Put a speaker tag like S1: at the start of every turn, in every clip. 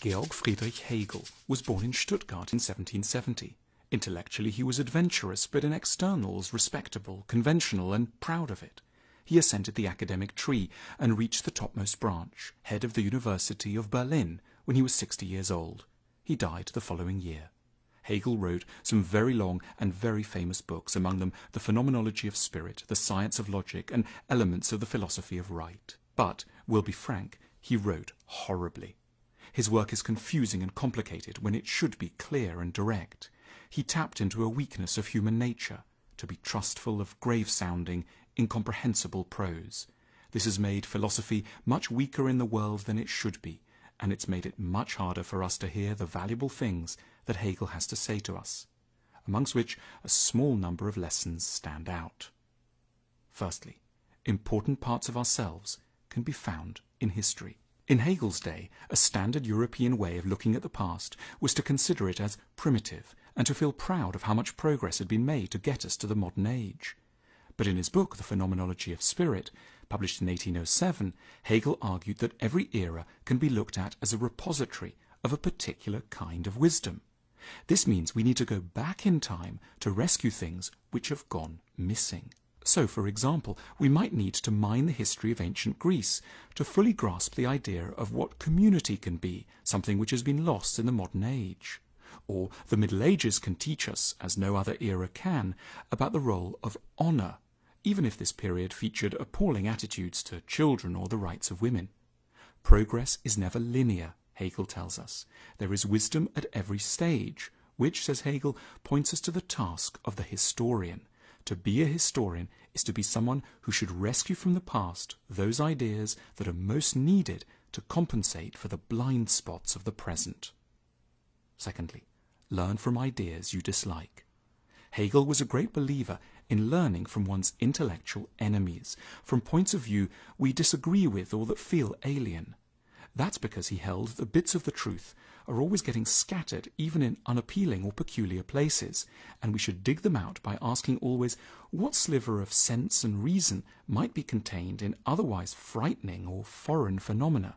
S1: Georg Friedrich Hegel was born in Stuttgart in 1770. Intellectually he was adventurous, but in externals respectable, conventional, and proud of it. He ascended the academic tree and reached the topmost branch, head of the University of Berlin, when he was 60 years old. He died the following year. Hegel wrote some very long and very famous books, among them The Phenomenology of Spirit, The Science of Logic, and Elements of the Philosophy of Right. But, we'll be frank, he wrote horribly. His work is confusing and complicated when it should be clear and direct. He tapped into a weakness of human nature, to be trustful of grave-sounding, incomprehensible prose. This has made philosophy much weaker in the world than it should be, and it's made it much harder for us to hear the valuable things that Hegel has to say to us, amongst which a small number of lessons stand out. Firstly, important parts of ourselves can be found in history. In Hegel's day, a standard European way of looking at the past was to consider it as primitive and to feel proud of how much progress had been made to get us to the modern age. But in his book, The Phenomenology of Spirit, published in 1807, Hegel argued that every era can be looked at as a repository of a particular kind of wisdom. This means we need to go back in time to rescue things which have gone missing. So, for example, we might need to mine the history of ancient Greece to fully grasp the idea of what community can be, something which has been lost in the modern age. Or the Middle Ages can teach us, as no other era can, about the role of honour, even if this period featured appalling attitudes to children or the rights of women. Progress is never linear, Hegel tells us. There is wisdom at every stage, which, says Hegel, points us to the task of the historian. To be a historian is to be someone who should rescue from the past those ideas that are most needed to compensate for the blind spots of the present. Secondly, learn from ideas you dislike. Hegel was a great believer in learning from one's intellectual enemies, from points of view we disagree with or that feel alien. That's because he held that bits of the truth are always getting scattered even in unappealing or peculiar places, and we should dig them out by asking always what sliver of sense and reason might be contained in otherwise frightening or foreign phenomena.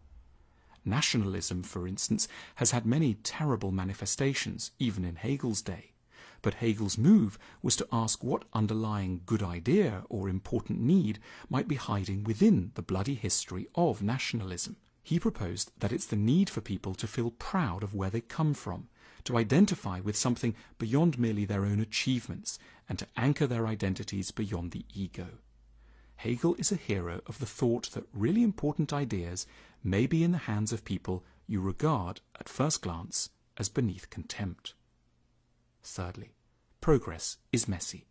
S1: Nationalism, for instance, has had many terrible manifestations, even in Hegel's day. But Hegel's move was to ask what underlying good idea or important need might be hiding within the bloody history of nationalism. He proposed that it's the need for people to feel proud of where they come from, to identify with something beyond merely their own achievements, and to anchor their identities beyond the ego. Hegel is a hero of the thought that really important ideas may be in the hands of people you regard, at first glance, as beneath contempt. Thirdly, progress is messy.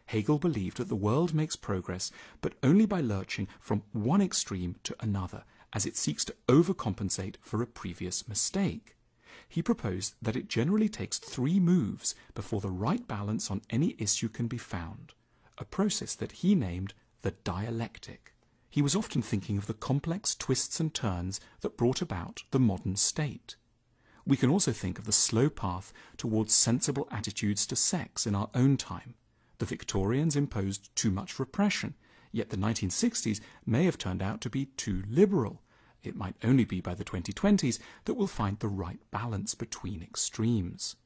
S1: Hegel believed that the world makes progress, but only by lurching from one extreme to another, as it seeks to overcompensate for a previous mistake. He proposed that it generally takes 3 moves before the right balance on any issue can be found, a process that he named the dialectic. He was often thinking of the complex twists and turns that brought about the modern state. We can also think of the slow path towards sensible attitudes to sex in our own time. The Victorians imposed too much repression, yet the 1960s may have turned out to be too liberal. It might only be by the 2020s that we'll find the right balance between extremes.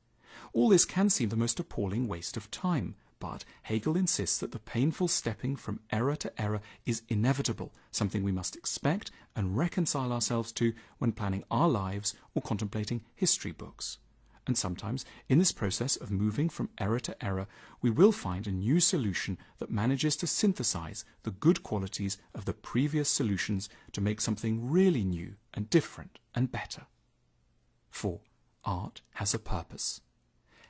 S1: All this can seem the most appalling waste of time, but Hegel insists that the painful stepping from error to error is inevitable, something we must expect and reconcile ourselves to when planning our lives or contemplating history books. And sometimes, in this process of moving from error to error, we will find a new solution that manages to synthesize the good qualities of the previous solutions to make something really new and different and better. 4. Art has a purpose.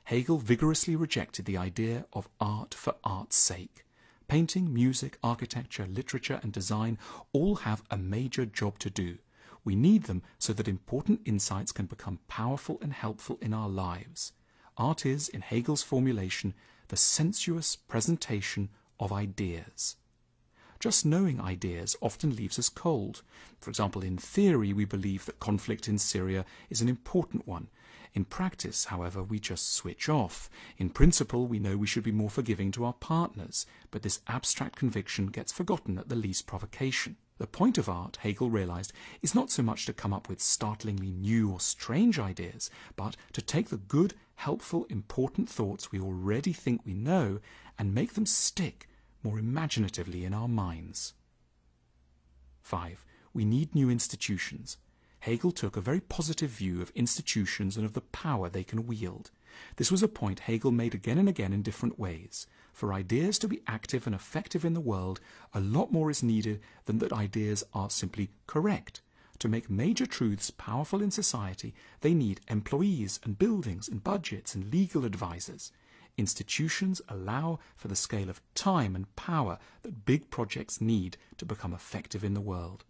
S1: Hegel vigorously rejected the idea of art for art's sake. Painting, music, architecture, literature, and design all have a major job to do. We need them so that important insights can become powerful and helpful in our lives. Art is, in Hegel's formulation, the sensuous presentation of ideas. Just knowing ideas often leaves us cold. For example, in theory, we believe that conflict in Syria is an important one. In practice, however, we just switch off. In principle, we know we should be more forgiving to our partners, but this abstract conviction gets forgotten at the least provocation. The point of art, Hegel realized, is not so much to come up with startlingly new or strange ideas, but to take the good, helpful, important thoughts we already think we know and make them stick more imaginatively in our minds. 5. We need new institutions. Hegel took a very positive view of institutions and of the power they can wield. This was a point Hegel made again and again in different ways. For ideas to be active and effective in the world, a lot more is needed than that ideas are simply correct. To make major truths powerful in society, they need employees and buildings and budgets and legal advisors. Institutions allow for the scale of time and power that big projects need to become effective in the world.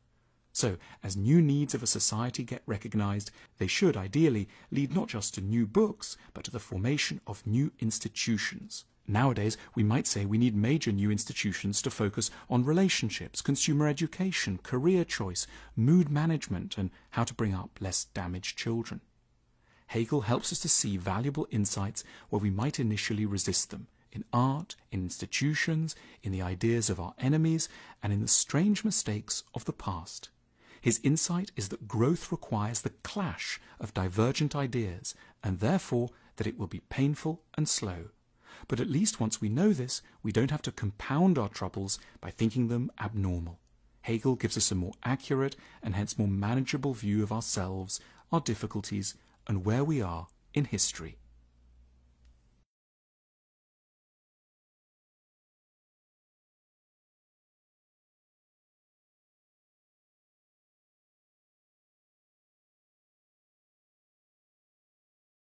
S1: So, as new needs of a society get recognized, they should ideally lead not just to new books, but to the formation of new institutions. Nowadays, we might say we need major new institutions to focus on relationships, consumer education, career choice, mood management, and how to bring up less damaged children. Hegel helps us to see valuable insights where we might initially resist them, in art, in institutions, in the ideas of our enemies, and in the strange mistakes of the past. His insight is that growth requires the clash of divergent ideas, and therefore that it will be painful and slow. But at least once we know this, we don't have to compound our troubles by thinking them abnormal. Hegel gives us a more accurate and hence more manageable view of ourselves, our difficulties, and where we are in history.